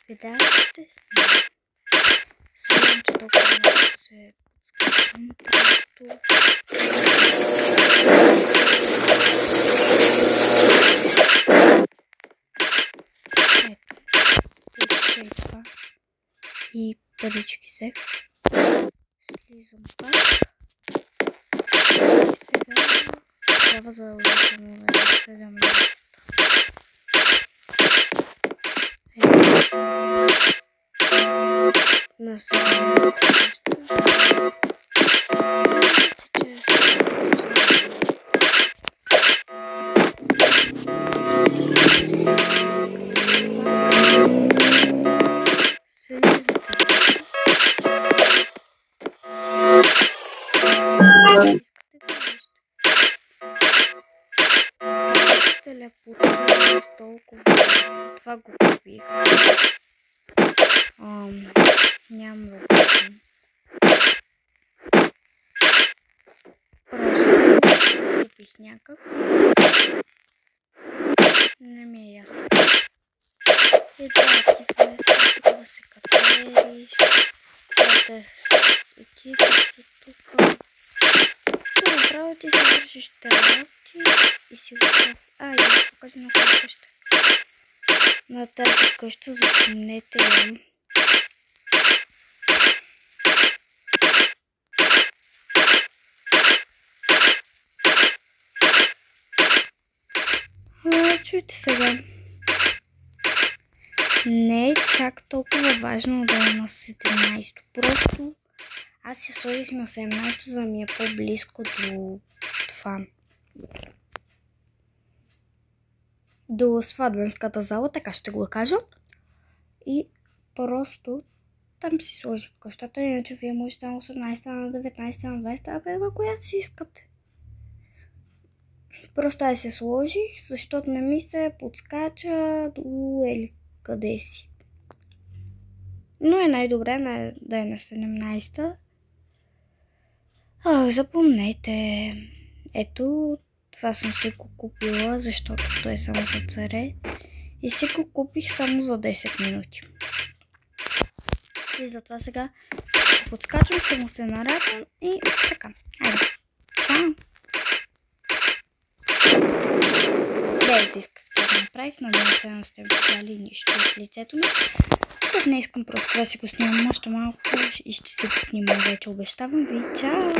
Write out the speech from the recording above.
Видео ще снимам. Съжалявам, че толкова много се подскачам. Просто... Ето. И това. И парички взех. Слизам пак. И сега трябва задължително да е 17. На 17. Телепортирам толкова. Това го купих. Нямам да купим. Просто купих някак. Не ми е ясно. И да ти влез да се катериш. Да отидеш до тук. И направо ти си вършиш работи и си готов. И да покажа на коя къща. На тази къща запомнете я. Чуйте сега. Не е чак толкова важно да е на 17. Просто аз я сложих на 17, за да ми е по-близко до това. До сватбенската зала, така ще го кажа. И просто там си сложих къщата, иначе вие можете на 18, на 19, на 20, на която си искате. Просто аз се сложих, защото не ми се подскача до ели къде си. Но е най-добре да е на 17. Запомнете. Ето, това съм си го купила, защото то е само за царе. И си го купих само за 10 минути. И затова сега ще подскачам, ще му се нарадвам и така. Айде. Чао! Гледайте, исках да направих, надявам се да сте видяли нищо от лицето ми. Тук не искам просто да си го снимам още малко и ще си го снимам вече, обещавам ви. Чао!